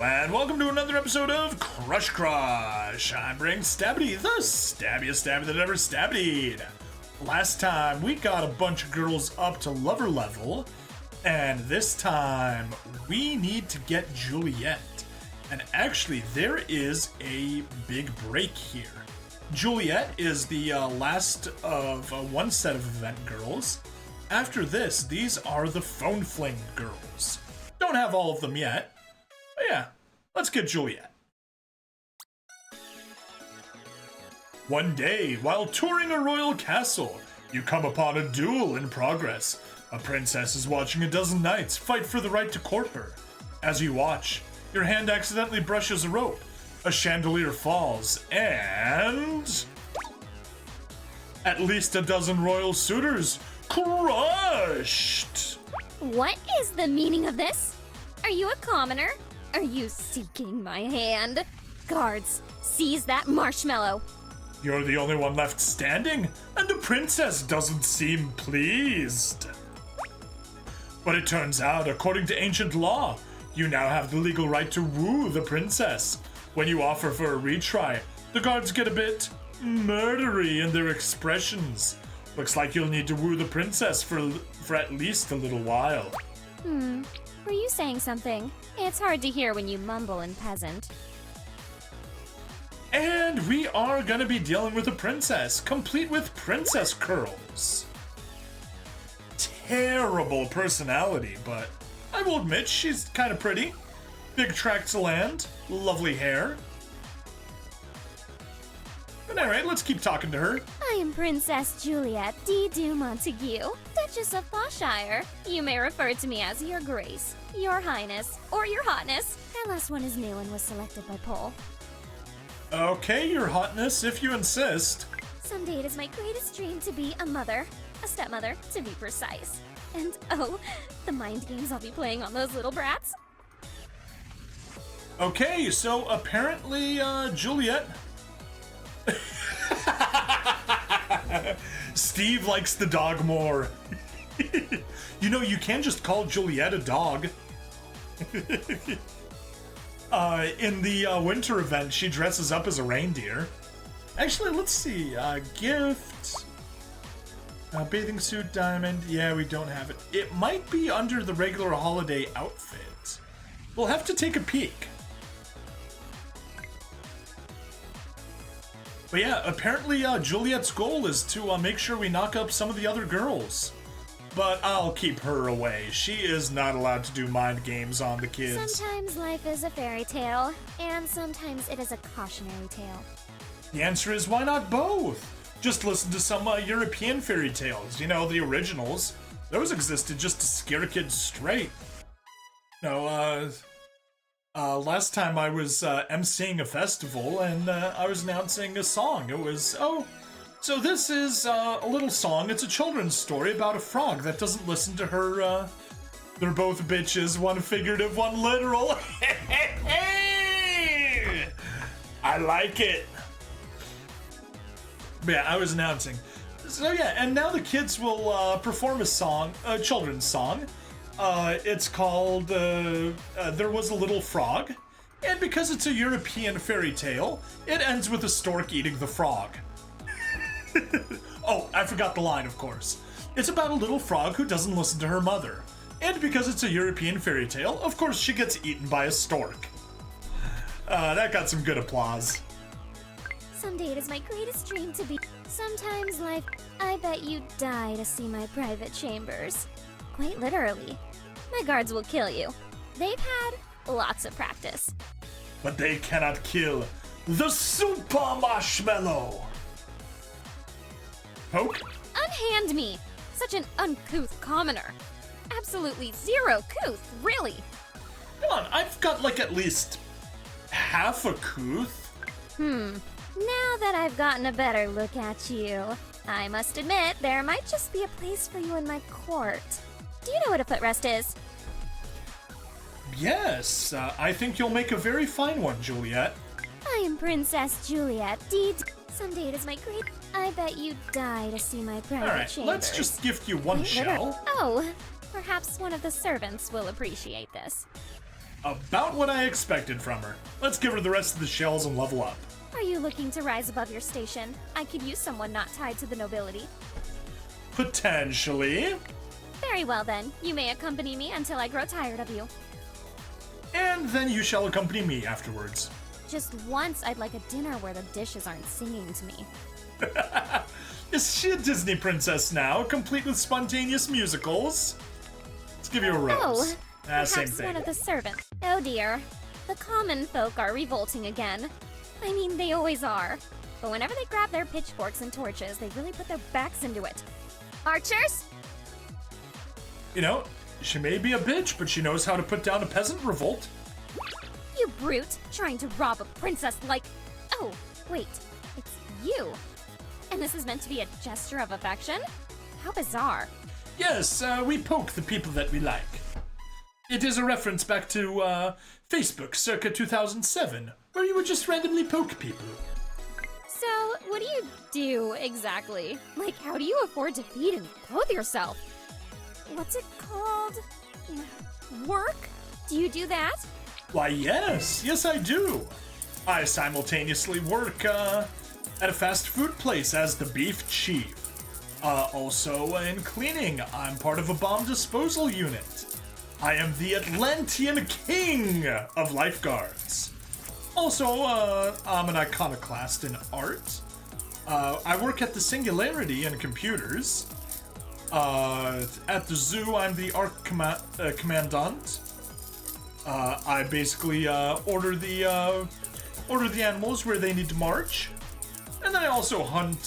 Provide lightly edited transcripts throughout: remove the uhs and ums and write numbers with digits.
And welcome to another episode of Crush Crush. I'm Brain Stabbity, the stabbiest stabby that ever stabbied. Last time we got a bunch of girls up to lover level, and this time we need to get Juliet. And actually, there is a big break here. Juliet is the last of one set of event girls. After this, these are the phone fling girls. Don't have all of them yet. But yeah, let's get Juliet. One day, while touring a royal castle, you come upon a duel in progress. A princess is watching a dozen knights fight for the right to court her. As you watch, your hand accidentally brushes a rope. A chandelier falls, and at least a dozen royal suitors crushed. What is the meaning of this? Are you a commoner? Are you seeking my hand? Guards, seize that marshmallow. You're the only one left standing, and the princess doesn't seem pleased. But it turns out, according to ancient law, you now have the legal right to woo the princess. When you offer for a retry, the guards get a bit murdery in their expressions. Looks like you'll need to woo the princess for at least a little while. Were you saying something? It's hard to hear when you mumble in peasant. And we are gonna be dealing with a princess, complete with princess curls. Terrible personality, but I will admit she's kind of pretty. Big tracts of land, lovely hair. But alright, let's keep talking to her. I am Princess Juliet de Montague, Duchess of Flashire. You may refer to me as Your Grace, Your Highness, or Your Hotness. That last one is new and was selected by poll. Okay, your hotness, if you insist. Someday it is my greatest dream to be a mother, a stepmother, to be precise. And oh, the mind games I'll be playing on those little brats. Okay, so apparently, Juliet... Steve likes the dog more. You know, you can just call Juliet a dog. In the winter event, she dresses up as a reindeer. Actually, let's see. Gift. Bathing suit, diamond. Yeah, we don't have it. It might be under the regular holiday outfit. We'll have to take a peek. But yeah, apparently Juliet's goal is to make sure we knock up some of the other girls. But I'll keep her away. She is not allowed to do mind games on the kids. Sometimes life is a fairy tale, and sometimes it is a cautionary tale. The answer is, why not both? Just listen to some European fairy tales. You know, the originals. Those existed just to scare kids straight. No, last time I was emceeing a festival, and I was announcing a song. It was, so this is a little song. It's a children's story about a frog that doesn't listen to her. They're both bitches, one figurative, one literal. I like it. But yeah, I was announcing. So yeah, and now the kids will perform a song, a children's song. It's called There Was a Little Frog. And because it's a European fairy tale, it ends with a stork eating the frog. Oh, I forgot the line, of course. It's about a little frog who doesn't listen to her mother. And because it's a European fairy tale, of course she gets eaten by a stork. That got some good applause. Someday it is my greatest dream to be... Sometimes life... I bet you'd die to see my private chambers. Quite literally. My guards will kill you. They've had lots of practice. But they cannot kill the super marshmallow. Poke? Unhand me! Such an uncouth commoner. Absolutely zero couth, really. Come on, I've got like at least half a couth. Now that I've gotten a better look at you, I must admit there might just be a place for you in my court. Do you know what a footrest is? Yes, I think you'll make a very fine one, Juliet. I am Princess Juliet Someday it is my great... I bet you'd die to see my private chambers. Alright, let's just gift you one shell. Oh, perhaps one of the servants will appreciate this. About what I expected from her. Let's give her the rest of the shells and level up. Are you looking to rise above your station? I could use someone not tied to the nobility. Potentially. Very well then, you may accompany me until I grow tired of you. And then you shall accompany me afterwards. Just once I'd like a dinner where the dishes aren't singing to me. Is she a Disney princess now, complete with spontaneous musicals? Let's give you a rose. Oh, Same perhaps thing. one of the servants. Oh dear, the common folk are revolting again. I mean, they always are. But whenever they grab their pitchforks and torches, they really put their backs into it. Archers? You know, she may be a bitch, but she knows how to put down a peasant revolt. You brute, trying to rob a princess like... Oh, wait, it's you. And this is meant to be a gesture of affection? How bizarre. Yes, we poke the people that we like. It is a reference back to Facebook circa 2007, where you would just randomly poke people. So, what do you do exactly? Like, how do you afford to feed and clothe yourself? What's it called? Work? Do you do that? Why, yes I do. I simultaneously work at a fast food place as the beef chief. Also in cleaning, I'm part of a bomb disposal unit. I am the Atlantean king of lifeguards. Also, I'm an iconoclast in art. I work at the Singularity in computers. At the zoo, I'm the art commandant. I basically order the animals where they need to march, and then I also hunt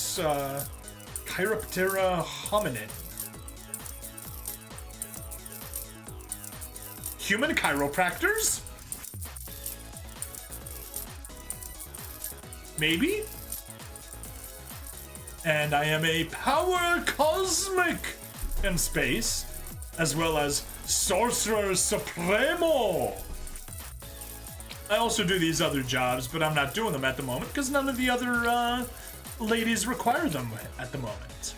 Chiroptera hominin. Human chiropractors? Maybe? And I am a power cosmic in space, as well as Sorcerer Supremo. I also do these other jobs, but I'm not doing them at the moment because none of the other ladies require them at the moment.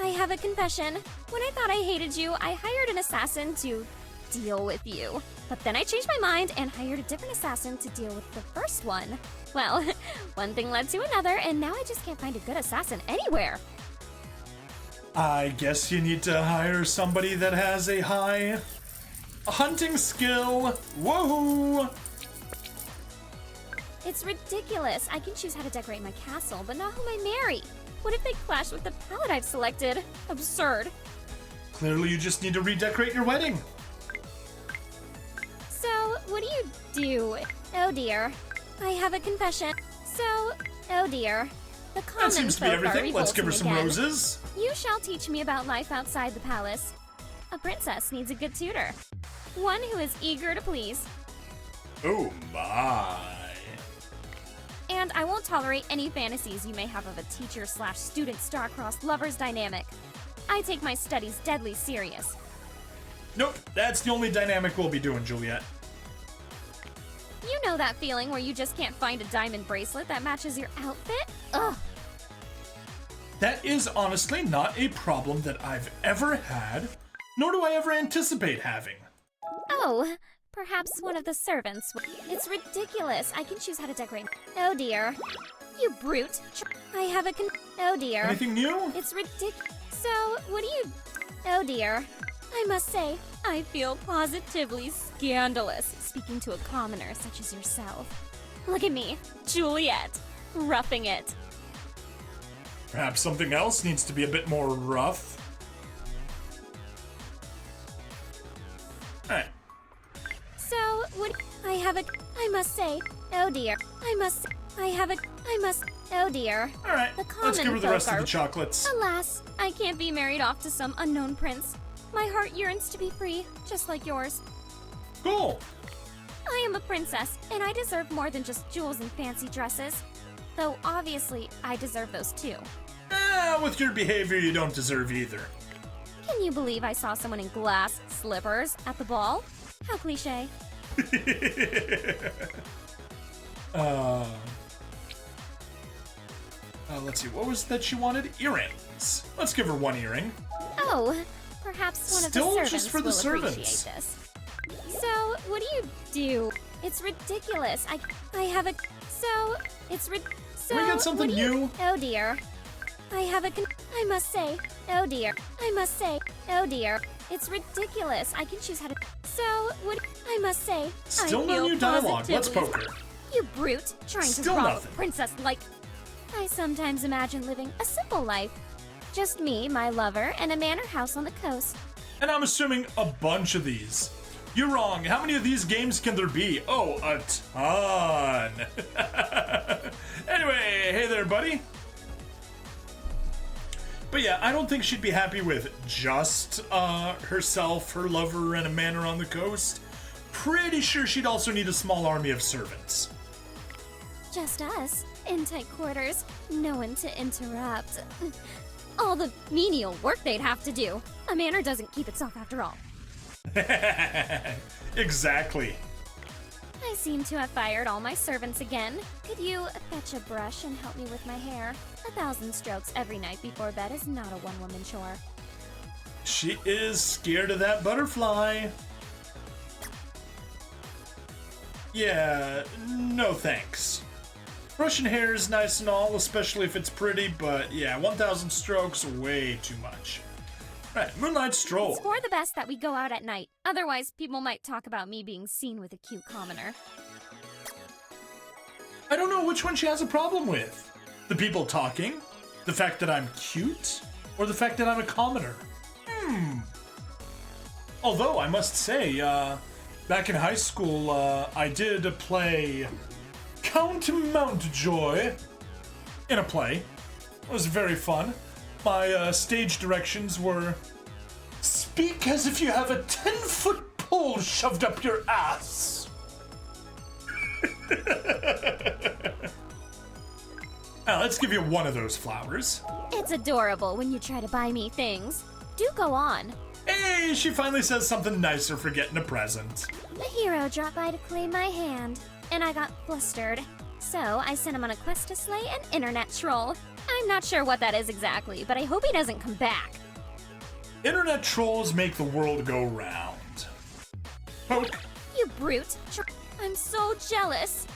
I have a confession. When I thought I hated you, I hired an assassin to deal with you. But then I changed my mind and hired a different assassin to deal with the first one. Well, one thing led to another, and now I just can't find a good assassin anywhere. I guess you need to hire somebody that has a high hunting skill. Woohoo! It's ridiculous. I can choose how to decorate my castle, but not whom I marry. What if they clash with the palette I've selected? Absurd. Clearly you just need to redecorate your wedding. So, what do you do? Oh dear. I have a confession. So, oh dear. The common That seems to be folk everything. are Let's give her some revolting again. roses. You shall teach me about life outside the palace. A princess needs a good tutor. One who is eager to please. Oh my. And I won't tolerate any fantasies you may have of a teacher/student star-crossed lovers dynamic. I take my studies deadly serious. Nope, that's the only dynamic we'll be doing, Juliet. You know that feeling where you just can't find a diamond bracelet that matches your outfit? Ugh. That is honestly not a problem that I've ever had, nor do I ever anticipate having. Oh, perhaps one of the servants. It's ridiculous. I can choose how to decorate. Oh dear. You brute. I have a Oh dear. Anything new? It's ridiculous. So, what do you... Oh dear. I must say, I feel positively scandalous speaking to a commoner such as yourself. Look at me, Juliet, roughing it. Perhaps something else needs to be a bit more rough. Alright. So, what... I must say... Oh dear. Oh dear. Alright, The let's give her the common rest of folk the are- chocolates. Alas, I can't be married off to some unknown prince. My heart yearns to be free, just like yours. Cool. I am a princess, and I deserve more than just jewels and fancy dresses. Though, obviously, I deserve those too. With your behavior, you don't deserve either. Can you believe I saw someone in glass slippers at the ball? How cliche. Let's see, what was that she wanted? Earrings. Let's give her one earring. Oh, perhaps one of Still the just servants for the will servants. appreciate this. what do you do? It's ridiculous. I have a... So, it's so... We got something new. Oh dear. I have a... I must say. Oh dear. I must say. Oh dear. It's ridiculous. I can choose how to... So, what... I must say. Still I no feel new dialogue. Let's positively- poke her. You brute. Trying Still to rob nothing. a princess like... I sometimes imagine living a simple life. Just me, my lover, and a manor house on the coast. And I'm assuming a bunch of these. You're wrong. How many of these games can there be? Oh, a ton. Anyway, hey there, buddy. But yeah, I don't think she'd be happy with just herself, her lover, and a manor on the coast. Pretty sure she'd also need a small army of servants. Just us, in tight quarters, no one to interrupt. All the menial work they'd have to do. A manor doesn't keep itself after all. Exactly. I seem to have fired all my servants again. Could you fetch a brush and help me with my hair? 1,000 strokes every night before bed is not a one-woman chore. She is scared of that butterfly. Yeah, no thanks. Brushing hair is nice and all, especially if it's pretty, but yeah, 1,000 strokes, way too much. Right, Moonlight Stroll. It's for the best that we go out at night. Otherwise, people might talk about me being seen with a cute commoner. I don't know which one she has a problem with. The people talking, the fact that I'm cute, or the fact that I'm a commoner. Although, I must say, back in high school, I did play Count Mountjoy in a play. It was very fun. My stage directions were, speak as if you have a 10-foot pole shoved up your ass. Now, let's give you one of those flowers. It's adorable when you try to buy me things. Do go on. Hey, she finally says something nicer for getting a present. A hero dropped by to claim my hand, and I got flustered. So I sent him on a quest to slay an internet troll. I'm not sure what that is exactly, but I hope he doesn't come back. Internet trolls make the world go round. Poke. You brute. I'm so jealous.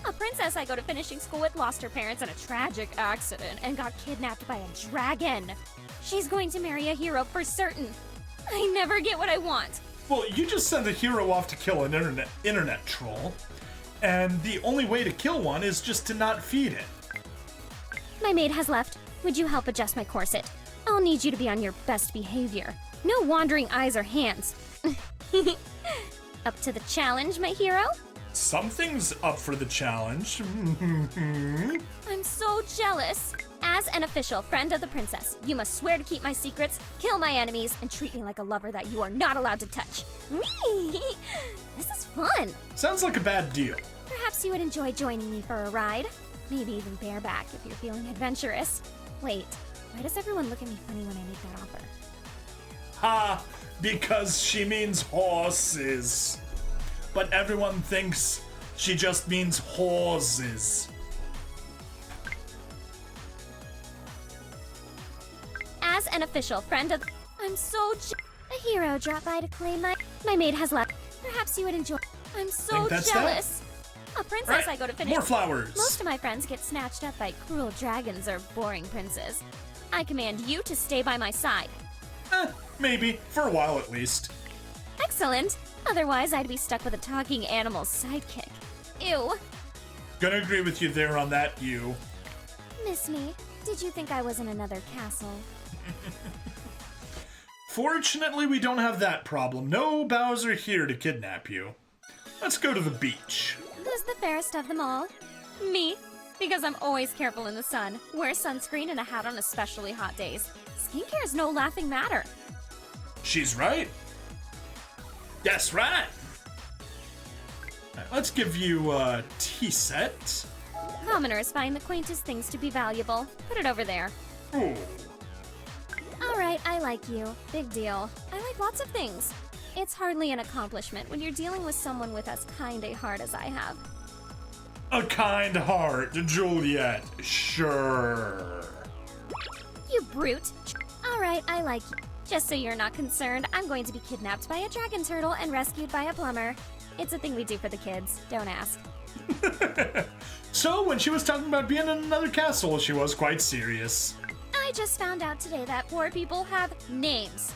A princess I go to finishing school with lost her parents in a tragic accident and got kidnapped by a dragon. She's going to marry a hero for certain. I never get what I want. Well, you just send the hero off to kill an internet troll, and the only way to kill one is just to not feed it. My maid has left. Would you help adjust my corset? I'll need you to be on your best behavior. No wandering eyes or hands. Up to the challenge, my hero? Something's up for the challenge. I'm so jealous. As an official friend of the princess, you must swear to keep my secrets, kill my enemies, and treat me like a lover that you are not allowed to touch. This is fun. Sounds like a bad deal. Perhaps you would enjoy joining me for a ride. Maybe even bareback if you're feeling adventurous. Wait, why does everyone look at me funny when I make that offer? Ha! Because she means horses. But everyone thinks she just means horses. As an official friend of... I'm so A hero dropped by to claim my maid has left. Perhaps you would enjoy... I'm so Think that's jealous. A princess Right, I go to finish... more flowers. Most of my friends get snatched up by cruel dragons or boring princes. I command you to stay by my side. Maybe, for a while at least. Excellent. Otherwise, I'd be stuck with a talking animal's sidekick. Ew. Gonna agree with you there on that, you. Miss me? Did you think I was in another castle? Fortunately, we don't have that problem. No Bowser here to kidnap you. Let's go to the beach. Who's the fairest of them all? Me. Because I'm always careful in the sun. Wear sunscreen and a hat on especially hot days. Skincare is no laughing matter. She's right. That's right. Let's give you a tea set. Commoners find the quaintest things to be valuable. Put it over there. Ooh. Alright, I like you. Big deal. I like lots of things. It's hardly an accomplishment when you're dealing with someone with as kind a heart as I have. A kind heart, Juliet. Sure. You brute. Alright, I like you. Just so you're not concerned, I'm going to be kidnapped by a dragon turtle and rescued by a plumber. It's a thing we do for the kids. Don't ask. So, when she was talking about being in another castle, she was quite serious. I just found out today that poor people have names.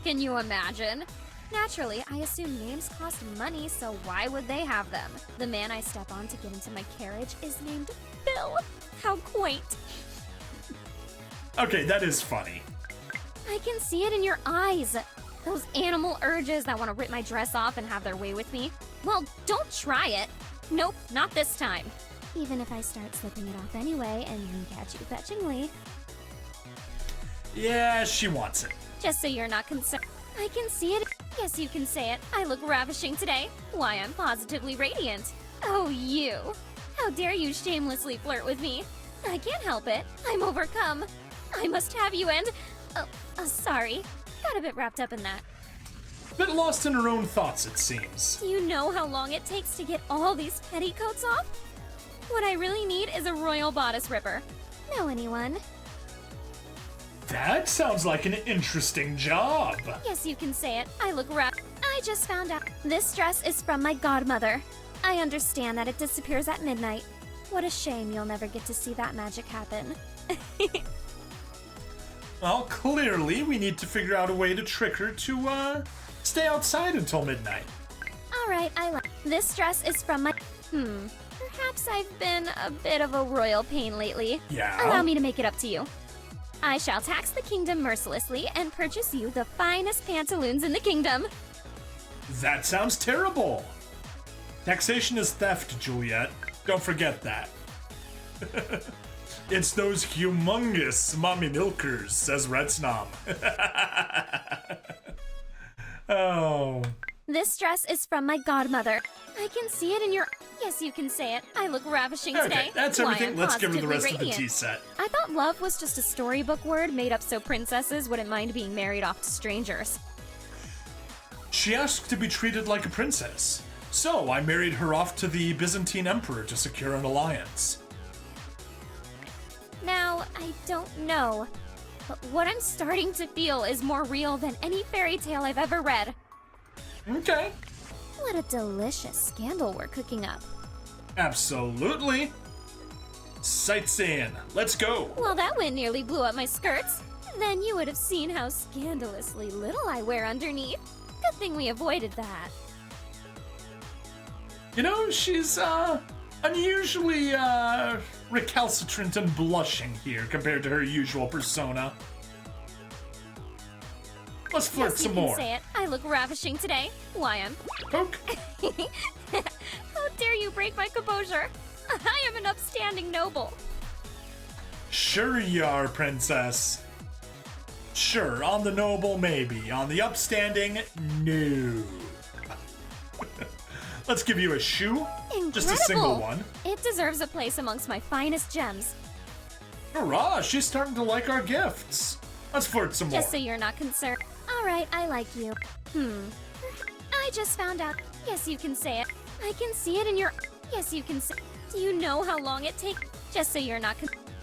Can you imagine? Naturally, I assume names cost money, so why would they have them? The man I step on to get into my carriage is named Bill. How quaint. Okay, that is funny. I can see it in your eyes. Those animal urges that want to rip my dress off and have their way with me. Well, don't try it. Nope, not this time. Even if I start slipping it off anyway and then catch you fetchingly. Yeah, she wants it. Just so you're not concerned. I can see it. Yes, you can say it. I look ravishing today. Why, I'm positively radiant. Oh, you. How dare you shamelessly flirt with me? I can't help it. I'm overcome. I must have you and... sorry. Got a bit wrapped up in that. Bit lost in her own thoughts, it seems. Do you know how long it takes to get all these petticoats off? What I really need is a royal bodice ripper. Know anyone? That sounds like an interesting job. Yes, you can say it. I look I just found out. This dress is from my godmother. I understand that it disappears at midnight. What a shame you'll never get to see that magic happen. Well, clearly we need to figure out a way to trick her to, stay outside until midnight. Alright, this dress is from my... Perhaps I've been a bit of a royal pain lately. Yeah? Allow me to make it up to you. I shall tax the kingdom mercilessly and purchase you the finest pantaloons in the kingdom. That sounds terrible. Taxation is theft, Juliet. Don't forget that. It's those humongous mommy milkers, says Redsnom. Oh. This dress is from my godmother. I can see it in your... Yes, you can say it. I look ravishing today. Okay, that's Why, everything. I'm Let's give her the rest positively of the tea radiant. set. I thought love was just a storybook word made up so princesses wouldn't mind being married off to strangers. She asked to be treated like a princess. So I married her off to the Byzantine emperor to secure an alliance. Now, I don't know, but what I'm starting to feel is more real than any fairy tale I've ever read. Okay. What a delicious scandal we're cooking up. Absolutely. Sightseeing. Let's go. Well, that wind nearly blew up my skirts. Then you would have seen how scandalously little I wear underneath. Good thing we avoided that. You know, she's, unusually, recalcitrant and blushing here compared to her usual persona. Let's flirt Yes, some you can more. say it. I look ravishing today. Why, I'm... Poke. How dare you break my composure? I am an upstanding noble. Sure you are, princess. Sure, on the noble, maybe. On the upstanding, no. Let's give you a shoe. Incredible. Just a single one. It deserves a place amongst my finest gems. Hurrah, she's starting to like our gifts. Let's flirt some more. Just so you're not concerned. Alright, I like you. I just found out. Yes, you can say it. I can see it in your... Yes, you can say... Do you know how long it takes? Just so you're not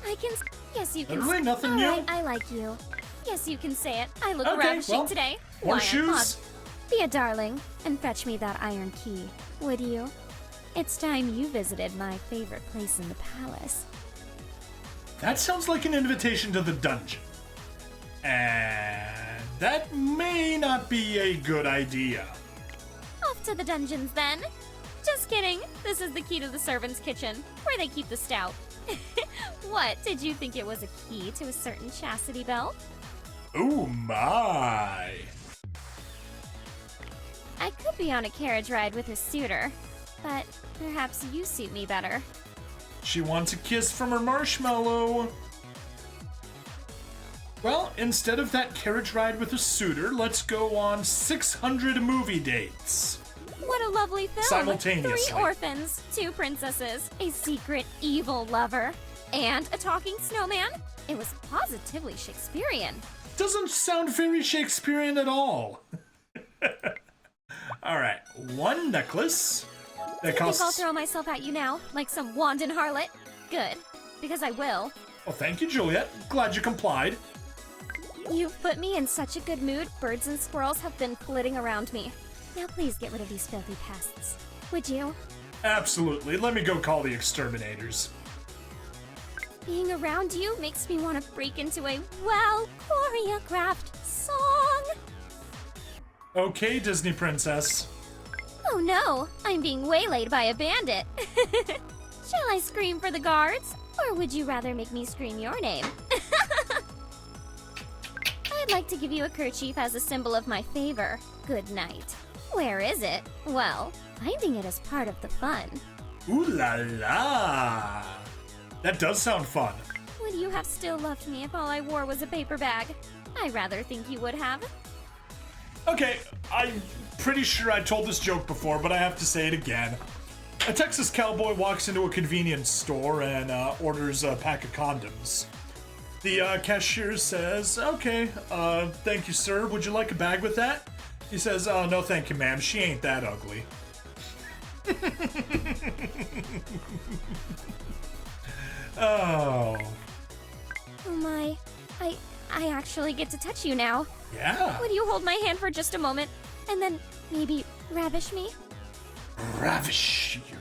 I can... Yes, you can Literally nothing new. Alright, I like you. Yes, you can say it. I look Okay, ravishing well, today. more Why, I'm shoes. Be a darling and fetch me that iron key, would you? It's time you visited my favorite place in the palace. That sounds like an invitation to the dungeon. And that may not be a good idea. Off to the dungeons, then. Just kidding. This is the key to the servants' kitchen, where they keep the stout. What, did you think it was a key to a certain chastity belt? Oh my. I could be on a carriage ride with a suitor, but perhaps you suit me better. She wants a kiss from her marshmallow. Well, instead of that carriage ride with a suitor, let's go on 600 movie dates. What a lovely film! Simultaneously. 3 orphans, 2 princesses, a secret evil lover, and a talking snowman. It was positively Shakespearean. Doesn't sound very Shakespearean at all. Alright, 1 necklace. That Do you think I'll costs... throw myself at you now, like some wanton harlot? Good, because I will. Well, thank you, Juliet. Glad you complied. You've put me in such a good mood, birds and squirrels have been flitting around me. Now please get rid of these filthy pests. Would you? Absolutely. Let me go call the exterminators. Being around you makes me want to break into a well-choreographed song. Okay, Disney princess. Oh no, I'm being waylaid by a bandit. Shall I scream for the guards? Or would you rather make me scream your name? I'd like to give you a kerchief as a symbol of my favor. Good night. Where is it? Well, finding it is part of the fun. Ooh la la! That does sound fun. Would you have still loved me if all I wore was a paper bag? I rather think you would have. Okay, I'm pretty sure I told this joke before, but I have to say it again. A Texas cowboy walks into a convenience store and orders a pack of condoms. The cashier says, okay, thank you, sir. Would you like a bag with that? He says, oh, no thank you, ma'am. She ain't that ugly. Oh. Oh my, I actually get to touch you now. Yeah. Would you hold my hand for just a moment and then maybe ravish me? Ravish you.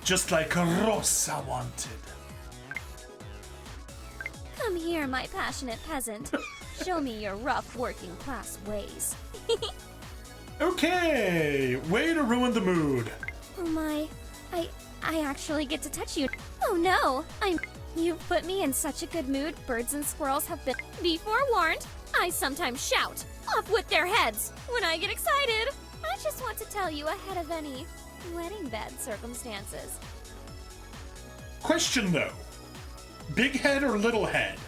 Just like Rosa wanted. Come here, my passionate peasant. Show me your rough working class ways. Okay, way to ruin the mood. Oh my, I actually get to touch you. Oh no, you've put me in such a good mood. Birds and squirrels have been. Be forewarned, I sometimes shout, off with their heads, when I get excited. I just want to tell you ahead of any wedding bed circumstances. Question though, big head or little head?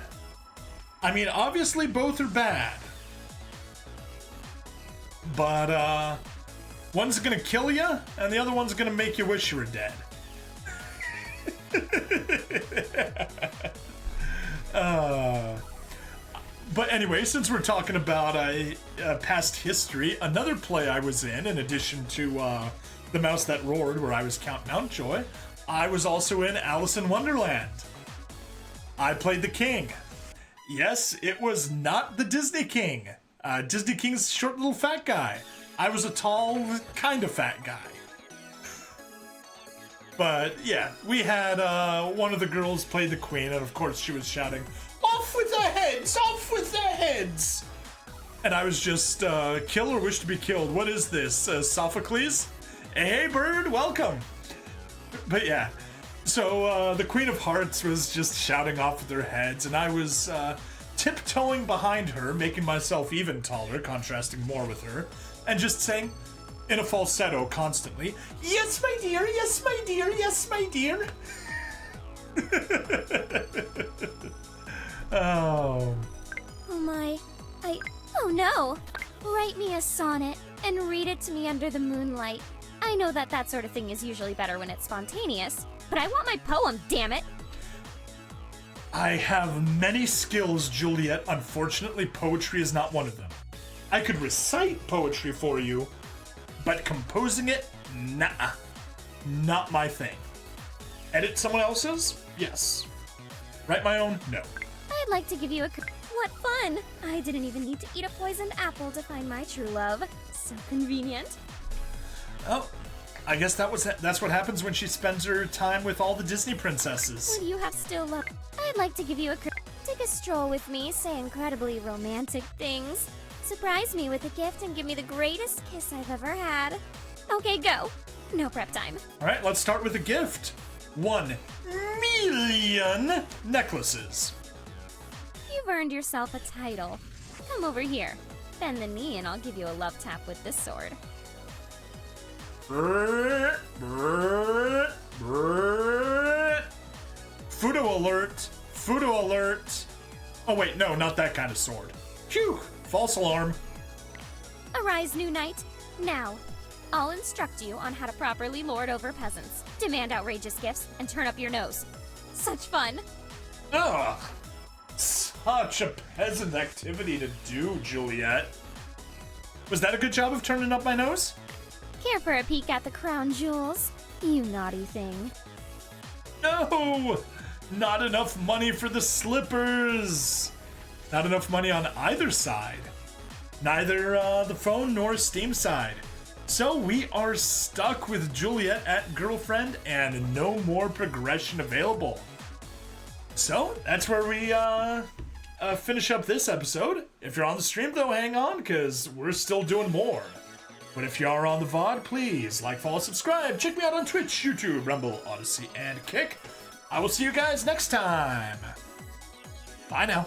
I mean, obviously both are bad. But, one's gonna kill you, and the other one's gonna make you wish you were dead. But anyway, since we're talking about past history, another play I was in addition to The Mouse That Roared, where I was Count Mountjoy, I was also in Alice in Wonderland. I played the king. Yes, it was not the Disney King. Disney King's short little fat guy. I was a tall, kind of fat guy. But yeah, we had one of the girls play the queen, and of course she was shouting, "Off with their heads! Off with their heads!" And I was just, kill or wish to be killed. What is this, Sophocles? Hey, bird, welcome! But yeah, so the Queen of Hearts was just shouting off with their heads, and I was tiptoeing behind her, making myself even taller, contrasting more with her, and just saying, in a falsetto constantly, "Yes, my dear, yes, my dear, yes, my dear." Oh. Oh my, oh no! Write me a sonnet and read it to me under the moonlight. I know that sort of thing is usually better when it's spontaneous, but I want my poem, damn it! I have many skills, Juliet. Unfortunately, poetry is not one of them. I could recite poetry for you, but composing it, nah, not my thing. Edit someone else's? Yes. Write my own? No. I'd like to give you a... What fun! I didn't even need to eat a poisoned apple to find my true love. So convenient. Oh, I guess that's what happens when she spends her time with all the Disney princesses. Would you have still love... I'd like to give you a... Take a stroll with me, say incredibly romantic things. Surprise me with a gift and give me the greatest kiss I've ever had. Okay, go. No prep time. All right, let's start with a gift. 1 million necklaces. You've earned yourself a title. Come over here. Bend the knee and I'll give you a love tap with this sword. Fudo alert! Fudo alert! Oh wait, no, not that kind of sword. Phew! False alarm. Arise, new knight. Now, I'll instruct you on how to properly lord over peasants, demand outrageous gifts, and turn up your nose. Such fun. Ugh! Such a peasant activity to do, Juliet. Was that a good job of turning up my nose? Care for a peek at the crown jewels? You naughty thing. No! Not enough money for the slippers! Not enough money on either side. neither the phone nor Steam side. So we are stuck with Juliet at girlfriend and no more progression available. So that's where we finish up this episode. If you're on the stream though, hang on, because we're still doing more. But if you are on the VOD, please like, follow, subscribe. Check me out on Twitch, YouTube, Rumble, Odyssey, and Kick. I will see you guys next time. Bye now.